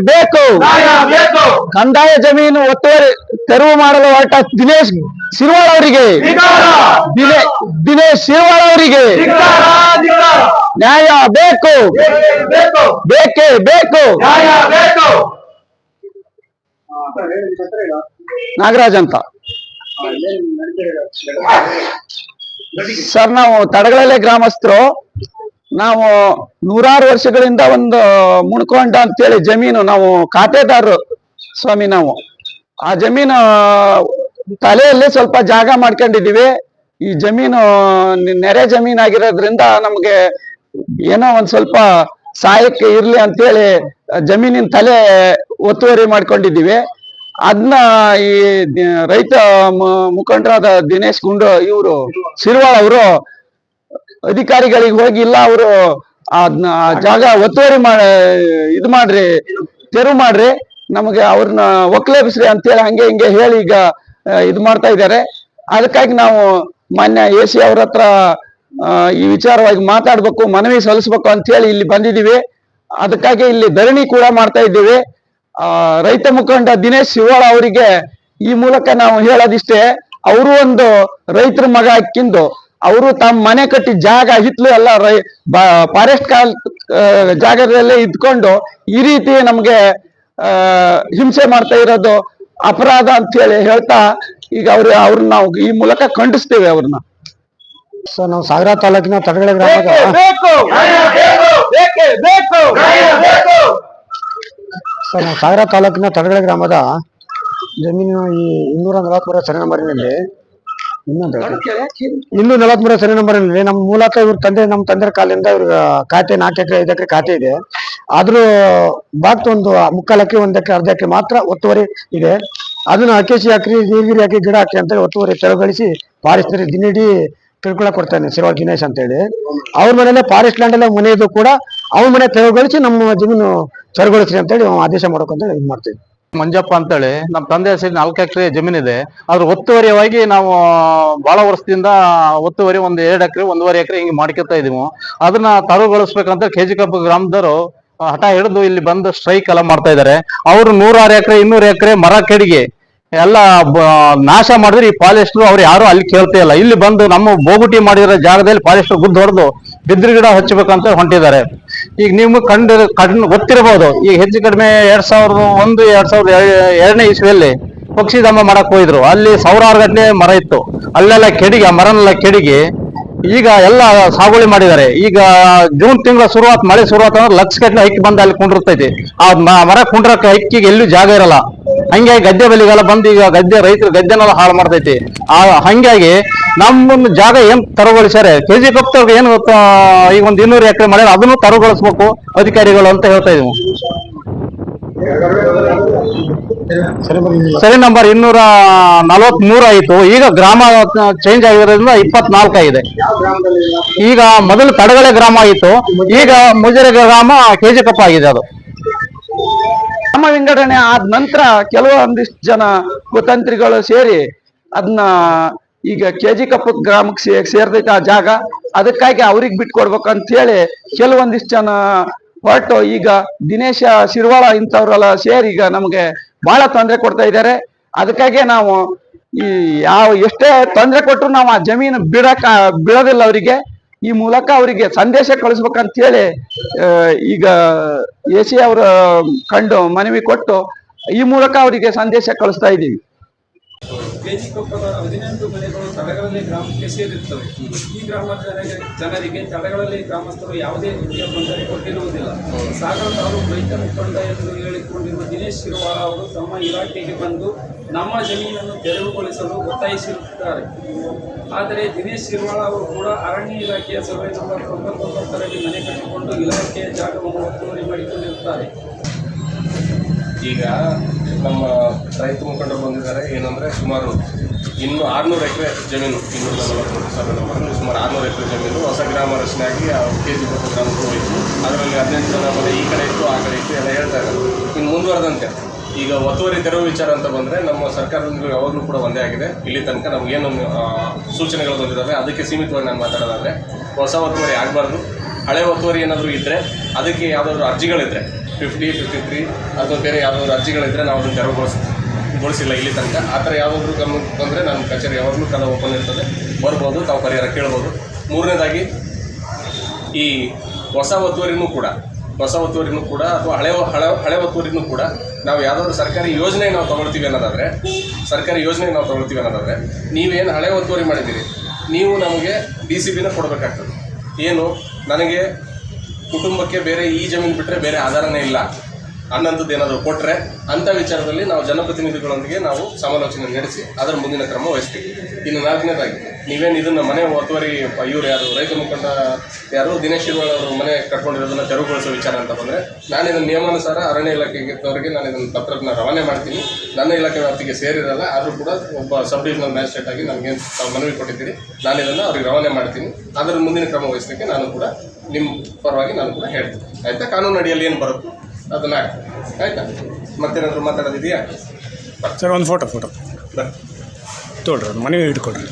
ಬೇಕು ಕಂದಾಯ ಜಮೀನು ಒತ್ತುವರಿ ತೆರವು ಮಾಡಲು ಹೊರಟ ದಿನೇಶ್ ಶಿರ್ವಾಳ ಅವರಿಗೆ ನ್ಯಾಯ ಬೇಕು, ಬೇಕೇ ಬೇಕು. ನಾಗರಾಜ್ ಅಂತ ಸರ್. ನಾವು ತಡಗಳಲೆ ಗ್ರಾಮಸ್ಥರು. ನಾವು ನೂರಾರು ವರ್ಷಗಳಿಂದ ಒಂದು ಮುಣ್ಕೊಂಡ ಅಂತೇಳಿ ಜಮೀನು, ನಾವು ಖಾತೆದಾರರು ಸ್ವಾಮಿ. ನಾವು ಆ ಜಮೀನು ತಲೆಯಲ್ಲಿ ಸ್ವಲ್ಪ ಜಾಗ ಮಾಡ್ಕೊಂಡಿದೀವಿ. ಈ ಜಮೀನು ನೆರೆ ಜಮೀನ್ ಆಗಿರೋದ್ರಿಂದ ನಮ್ಗೆ ಏನೋ ಒಂದ್ ಸ್ವಲ್ಪ ಸಹಾಯಕ್ಕೆ ಇರ್ಲಿ ಅಂತೇಳಿ ಜಮೀನಿನ ತಲೆ ಒತ್ತುವರಿ ಮಾಡ್ಕೊಂಡಿದ್ದೀವಿ. ಅದನ್ನ ಈ ರೈತ ಮುಖಂಡರಾದ ದಿನೇಶ್ ಇವರು ಶಿರ್ವಾಳ ಅವರು ಅಧಿಕಾರಿಗಳಿಗೆ ಹೋಗಿ, ಇಲ್ಲ ಅವರು ಅದನ್ನ ಜಾಗ ಒತ್ತುವರಿ ಮಾಡ್ರಿ, ತೆರವು ಮಾಡ್ರಿ, ನಮಗೆ ಅವ್ರನ್ನ ಒಕ್ಲೇಬಿಸ್ರಿ ಅಂತೇಳಿ ಹಂಗೆ ಹಿಂಗೆ ಹೇಳಿ ಈಗ ಇದು ಮಾಡ್ತಾ ಇದ್ದಾರೆ. ಅದಕ್ಕಾಗಿ ನಾವು ಮಾನ್ಯ AC ಅವ್ರ ಹತ್ರ ಈ ವಿಚಾರವಾಗಿ ಮಾತಾಡ್ಬೇಕು, ಮನವಿ ಸಲ್ಲಿಸ್ಬೇಕು ಅಂತ ಹೇಳಿ ಇಲ್ಲಿ ಬಂದಿದ್ದೀವಿ. ಅದಕ್ಕಾಗಿ ಇಲ್ಲಿ ಧರಣಿ ಕೂಡ ಮಾಡ್ತಾ ಇದ್ದೀವಿ. ರೈತ ಮುಖಂಡ ದಿನೇಶ್ ಶಿರ್ವಾಳ ಅವರಿಗೆ ಈ ಮೂಲಕ ನಾವು ಹೇಳೋದಿಷ್ಟೇ, ಅವರು ಒಂದು ರೈತರ ಮಗ ಹಾಕಿಂದು ಅವರು ತಮ್ಮ ಮನೆ ಕಟ್ಟಿ ಜಾಗ ಹಿತ್ಲು ಎಲ್ಲ ಫಾರೆಸ್ಟ್ ಜಾಗದಲ್ಲೇ ಇದ್ಕೊಂಡು ಈ ರೀತಿ ನಮ್ಗೆ ಹಿಂಸೆ ಮಾಡ್ತಾ ಇರೋದು ಅಪರಾಧ ಅಂತ ಹೇಳಿ ಹೇಳ್ತಾ ಈಗ ಅವ್ರನ್ನ ನಾವು ಈ ಮೂಲಕ ಖಂಡಿಸ್ತೇವೆ ಅವ್ರನ್ನ. ಸರ್, ನಾವು ಸಾಗರ ತಾಲೂಕಿನ ತಡಗಳೆ ಗ್ರಾಮದ ಜಮೀನು ಈ 243 ಸರಿ ನಂಬರಿನಲ್ಲಿ, 243 ಸರಿ ನಂಬರಿನಲ್ಲಿ ನಮ್ಮ ಮೂಲಕ ನಮ್ಮ ತಂದೆ ಕಾಲದಿಂದ ಇವ್ರ ಖಾತೆ 4 ಎಕರೆ 5 ಎಕರೆ ಖಾತೆ ಇದೆ. ಆದ್ರೂ ಬಾಕ್ತ ಒಂದು 3/4 ಎಕರೆ 1 ಎಕರೆ ಅರ್ಧ ಎಕರೆ ಮಾತ್ರ ಒತ್ತುವರಿ ಇದೆ. ಅದನ್ನ ಅಕೇಶಿ ಹಾಕಿ, ನೀಲಗಿರಿ ಹಾಕಿ, ಗಿಡ ಹಾಕಿ ಅಂತ ಒತ್ತುವರಿ ತೆರವುಗೊಳಿಸಿ ಫಾರೆಸ್ಟ್ ದಿನಡಿ ತಿಳ್ಕೊಳಕ್ ಕೊಡ್ತಾನೆ ಶಿರ್ವಾಳ ದಿನೇಶ್ ಅಂತ ಹೇಳಿ. ಅವ್ರ ಮನೇಲೆ ಫಾರೆಸ್ಟ್ ಲ್ಯಾಂಡ್ ಎಲ್ಲ ಮನೆ ಇದು ಕೂಡ ಅವ್ರ ಮನೆ ತೆರವುಗೊಳಿಸಿ ನಮ್ಮ ಜಮೀನು ತೆರವುಗೊಳಿಸ್ರಿ ಅಂತ ಹೇಳಿ ಆದೇಶ ಮಾಡೋಕಂತ ಇದು ಮಾಡ್ತೀವಿ. ಮಂಜಪ್ಪ ಅಂತೇಳಿ ನಮ್ಮ ತಂದೆ ಹೆಸರು 4 ಎಕರೆ ಜಮೀನಿದೆ. ಅದ್ರ ಒತ್ತುವರಿಯಾಗಿ ನಾವು ಬಹಳ ವರ್ಷದಿಂದ ಒತ್ತುವರಿ 1 2 ಎಕರೆ 1.5 ಎಕರೆ ಹಿಂಗೆ ಮಾಡ್ಕೊತಾ ಇದೀವಿ. ಅದನ್ನ ತೆರವುಗೊಳಿಸ್ಬೇಕಂತ KG ಕಬ್ಬು ಗ್ರಾಮದವರು ಹಠ ಹಿಡಿದು ಇಲ್ಲಿ ಬಂದು ಸ್ಟ್ರೈಕ್ ಎಲ್ಲ ಮಾಡ್ತಾ ಇದ್ದಾರೆ. ಅವರು 106 ಎಕರೆ 200 ಎಕರೆ ಮರ ಕೆಡಿಗೆ ಎಲ್ಲ ನಾಶ ಮಾಡಿದ್ರೆ ಈ ಫಾರೆಸ್ಟ್ರು ಅವ್ರು ಯಾರು ಅಲ್ಲಿ ಕೇಳ್ತಾ ಇಲ್ಲ. ಇಲ್ಲಿ ಬಂದು ನಮ್ಮ ಬೋಗುಟಿ ಮಾಡಿರೋ ಜಾಗದಲ್ಲಿ ಫಾರೆಸ್ಟ್ರು ಗುದ್ದು ಹೊಡೆದು ಬಿದ್ರಿ ಗಿಡ ಹಚ್ಚಬೇಕಂತ ಹೊಂಟಿದ್ದಾರೆ. ಈಗ ನೀವು ಗೊತ್ತಿರಬಹುದು, ಈಗ ಹೆಚ್ಚು ಕಡಿಮೆ 2001 2002ನೇ ಇಸ್ವಿಯಲ್ಲಿ ಪಕ್ಷಿಧಾಮ ಮಾಡಕ್ ಹೋಗಿದ್ರು. ಅಲ್ಲಿ ಸಾವಿರಾರು ಗಟ್ಟಲೆ ಮರ ಇತ್ತು, ಅಲ್ಲೆಲ್ಲ ಕೆಡಿಗೆ ಆ ಮರನೆಲ್ಲ ಕೆಡಿಗೆ ಈಗ ಎಲ್ಲ ಸಾಗುವಳಿ ಮಾಡಿದ್ದಾರೆ. ಈಗ ಜೂನ್ ತಿಂಗಳ ಮಳೆ ಶುರುವಾತ ಅಂದ್ರೆ ಲಕ್ಷ ಗಟ್ಟಲೆ ಹಕ್ಕಿ ಬಂದು ಅಲ್ಲಿ ಕುಂಡಿರ್ತೈತಿ. ಆ ಮರ ಕುಂಡ್ರಕ್ಕೆ ಹಕ್ಕಿಗೆ ಎಲ್ಲೂ ಜಾಗ ಇರಲ್ಲ. ಹಂಗಾಗಿ ಗದ್ದೆ ಬಲಿಗೆಲ್ಲ ಬಂದು ಈಗ ರೈತರು ಗದ್ದೆನೆಲ್ಲ ಹಾಳು ಮಾಡ್ತೈತಿ. ಹಂಗಾಗಿ ನಮ್ಮ ಜಾಗ ಏನ್ ತೆರವುಗೊಳಿಸ್ಯಾರೆ KG ಕಬ್ಬವ್ರಿಗೆ ಏನು ಈಗ 200 ಎಕರೆ ಮಳೆ ಅದನ್ನು ತೆರವುಗೊಳಿಸ್ಬೇಕು ಅಧಿಕಾರಿಗಳು ಅಂತ ಹೇಳ್ತಾ ಇದೀವಿ. ಸರಿ ನಂಬರ್ 243 ಆಯಿತು. ಈಗ ಗ್ರಾಮ ಚೇಂಜ್ ಆಗಿರೋದ್ರಿಂದ 24 ಆಗಿದೆ. ಈಗ ಮೊದಲು ತಡಗಳೆ ಗ್ರಾಮ ಆಯಿತು, ಈಗ ಮುಜರೆ ಗ್ರಾಮ KG ಕಪ್ಪ ಆಗಿದೆ. ಅದು ಗ್ರಾಮ ವಿಂಗಡಣೆ ಆದ ನಂತರ ಕೆಲವೊಂದಿಷ್ಟು ಜನ ಕುತಂತ್ರಿಗಳು ಸೇರಿ ಅದನ್ನ ಈಗ KG ಕಪ್ಪ ಗ್ರಾಮಕ್ಕೆ ಸೇರ್ತೈತೆ ಆ ಜಾಗ. ಅದಕ್ಕಾಗಿ ಅವ್ರಿಗೆ ಬಿಟ್ಕೊಡ್ಬೇಕಂತ ಹೇಳಿ ಕೆಲವೊಂದಿಷ್ಟು ಜನ ಹೊರಟು ಈಗ ದಿನೇಶ ಶಿರ್ವಾಳ ಇಂಥವ್ರೆಲ್ಲ ಸೇರಿ ಈಗ ನಮ್ಗೆ ಬಹಳ ತೊಂದರೆ ಕೊಡ್ತಾ ಇದ್ದಾರೆ. ಅದಕ್ಕಾಗಿ ನಾವು ಈ ಎಷ್ಟೇ ತೊಂದರೆ ಕೊಟ್ಟರು ನಾವು ಆ ಜಮೀನು ಬಿಡೋದಿಲ್ಲ ಅವರಿಗೆ. ಈ ಮೂಲಕ ಅವರಿಗೆ ಸಂದೇಶ ಕಳಿಸ್ಬೇಕಂತ ಹೇಳಿ ಈಗ AC ಅವರು ಕಂಡು ಮನವಿ ಕೊಟ್ಟು ಈ ಮೂಲಕ ಅವರಿಗೆ ಸಂದೇಶ ಕಳಿಸ್ತಾ ಇದ್ದೀವಿ. KG ಕೊಪ್ಪದ 18 ಮನೆಗಳು ತಡಗಳಲ್ಲಿ ಗ್ರಾಮಕ್ಕೆ ಸೇರಿರುತ್ತವೆ. ಈ ಗ್ರಾಮದ ಜನರಿಗೆ ತಡಗಳಲ್ಲಿ ಗ್ರಾಮಸ್ಥರು ಯಾವುದೇ ರೀತಿಯ ತೊಂದರೆ ಕೊಟ್ಟಿರುವುದಿಲ್ಲ. ಸಾಗರ ತಾಲೂಕು ರೈತ ಮುಖಂಡ ಎಂದು ಹೇಳಿಕೊಂಡಿರುವ ದಿನೇಶ್ ಶಿರ್ವಾಳ ಅವರು ತಮ್ಮ ಇಲಾಖೆಗೆ ಬಂದು ನಮ್ಮ ಜಮೀನನ್ನು ತೆರವುಗೊಳಿಸಲು ಒತ್ತಾಯಿಸಿರುತ್ತಾರೆ. ಆದರೆ ದಿನೇಶ್ ಶಿರ್ವಾಳ ಅವರು ಕೂಡ ಅರಣ್ಯ ಇಲಾಖೆಯ ಸರ್ವೆ ನಂಬರ್ 99ರಲ್ಲಿ ಮನೆ ಕಟ್ಟಿಕೊಂಡು ಇಲಾಖೆಯ ಜಾಗವನ್ನು ಒತ್ತುವರಿ ಮಾಡಿಕೊಂಡಿರುತ್ತಾರೆ. ಈಗ ನಮ್ಮ ರೈತ ಮುಖಂಡರು ಬಂದಿದ್ದಾರೆ. ಏನಂದರೆ ಸುಮಾರು 600 ಎಕರೆ ಜಮೀನು, 243 ಸರ್ವೆ ನಂಬರಲ್ಲಿ ಸುಮಾರು 600 ಎಕರೆ ಜಮೀನು ಹೊಸ ಗ್ರಾಮ ರಚನೆಯಾಗಿ KG ಕಪ್ಪ ಗ್ರಾಮಕ್ಕೆ ಹೋಯಿತು. ಅದರಲ್ಲಿ 18 ಜನ ಮನೆ ಈ ಕಡೆ ಇತ್ತು, ಆ ಕಡೆ ಇತ್ತು ಎಲ್ಲ ಹೇಳ್ತಾ ಇದ್ದಾರೆ. ಇನ್ನು ಮುಂದುವರೆದಂತೆ ಈಗ ಒತ್ತುವರಿ ತೆರವು ವಿಚಾರ ಅಂತ ಬಂದರೆ ನಮ್ಮ ಸರ್ಕಾರದಿಂದ ಯಾವಾಗಲೂ ಕೂಡ ಒಂದೇ ಆಗಿದೆ. ಇಲ್ಲಿ ತನಕ ನಮಗೇನು ಸೂಚನೆಗಳು ಬಂದಿದ್ದಾವೆ ಅದಕ್ಕೆ ಸೀಮಿತವಾಗಿ ನಾನು ಮಾತಾಡೋದಾದರೆ, ಹೊಸ ಒತ್ತುವರಿ ಆಗಬಾರ್ದು. ಹಳೆ ಒತ್ತುವರಿ ಏನಾದರೂ ಇದ್ದರೆ ಅದಕ್ಕೆ ಯಾವುದಾದ್ರೂ ಅರ್ಜಿಗಳಿದ್ದರೆ 50, 53 ಅಥವಾ ಬೇರೆ ಯಾವುದಾದ್ರು ಅರ್ಜಿಗಳಿದ್ದರೆ ನಾವು ಅದನ್ನು ತೆರವುಗೊಳಿಸಿಲ್ಲ ಇಲ್ಲಿ ತನಕ. ಆ ಥರ ಯಾವುದಾದ್ರೂ ಗಮನಕ್ಕೆ ಬಂದರೆ ನಮ್ಮ ಕಚೇರಿ ಯಾವಾಗಲೂ ಕದ ಓಪನ್ ಇರ್ತದೆ, ಬರ್ಬೋದು, ತಾವು ಪರಿಹಾರ ಕೇಳ್ಬೋದು. ಮೂರನೇದಾಗಿ ಈ ಹೊಸ ಒತ್ತುವರಿನೂ ಕೂಡ ಅಥವಾ ಹಳೆ ಒತ್ತುವರಿನೂ ಕೂಡ ನಾವು ಯಾವುದಾದ್ರು ಸರ್ಕಾರಿ ಯೋಜನೆ ನಾವು ತೊಗೊಳ್ತೀವಿ ಅನ್ನೋದಾದರೆ ನೀವೇನು ಹಳೆ ಒತ್ತುವರಿ ಮಾಡಿದ್ದೀರಿ ನೀವು ನಮಗೆ DCBನ ಕೊಡಬೇಕಾಗ್ತದೆ. ಏನು ನನಗೆ ಕುಟುಂಬಕ್ಕೆ ಬೇರೆ ಈ ಜಮೀನು ಬಿಟ್ಟರೆ ಬೇರೆ ಆಧಾರನೇ ಇಲ್ಲ ಅನ್ನೋಂಥದ್ದು ಏನಾದರೂ ಕೊಟ್ಟರೆ ಅಂಥ ವಿಚಾರದಲ್ಲಿ ನಾವು ಜನಪ್ರತಿನಿಧಿಗಳೊಂದಿಗೆ ನಾವು ಸಮಾಲೋಚನೆ ನಡೆಸಿ ಅದರ ಮುಂದಿನ ಕ್ರಮ ವಹಿಸ್ತೀವಿ. ಇನ್ನು 4ನೇದಾಗಿ ನೀವೇನು ಇದನ್ನು ಮನೆ ಒತ್ತುವರಿ ಇವರು ಯಾರು ರೈತ ಮುಖಂಡ ಯಾರು ದಿನೇಶ್ ಶಿರ್ವಾಳ್ ಅವರು ಮನೆ ಕಟ್ಕೊಂಡಿರೋದನ್ನು ತೆರವುಗೊಳಿಸೋ ವಿಚಾರ ಅಂತ ಬಂದರೆ ನಾನು ಇದನ್ನು ನಿಯಮಾನುಸಾರ ಅರಣ್ಯ ಇಲಾಖೆಯವರಿಗೆ ನಾನು ಇದನ್ನು ಪತ್ರನ ರವಾನೆ ಮಾಡ್ತೀನಿ. ನನ್ನ ಇಲಾಖೆ ವ್ಯಾಪ್ತಿಗೆ ಸೇರಿರಲ್ಲ, ಆದರೂ ಕೂಡ ಒಬ್ಬ ಸಬ್ ಡಿವಿಷನಲ್ ಮ್ಯಾಜಿಸ್ಟ್ರೇಟ್ ಆಗಿ ನನಗೆ ತಾವು ಮನವಿ ಕೊಟ್ಟಿದ್ದೀರಿ, ನಾನು ಇದನ್ನು ಅವ್ರಿಗೆ ರವಾನೆ ಮಾಡ್ತೀನಿ. ಅದರ ಮುಂದಿನ ಕ್ರಮ ವಹಿಸಲಿಕ್ಕೆ ನಾನು ಕೂಡ ನಿಮ್ಮ ಪರವಾಗಿ ನಾನು ಕೂಡ ಹೇಳ್ತೀನಿ. ಆಯಿತಾ? ಕಾನೂನು ಅಡಿಯಲ್ಲಿ ಏನು ಬರುತ್ತೋ ಅದನ್ನು ಆಗ್ತದೆ. ಆಯಿತಾ? ಮತ್ತೇನಾದರೂ ಮಾತಾಡೋದಿದೆಯಾ? ಸರ್ ಒಂದು ಫೋಟೋ ತೊಗೊಳ್ರಿ, ಮನೆ ಇಟ್ಕೊಳ್ರಿ.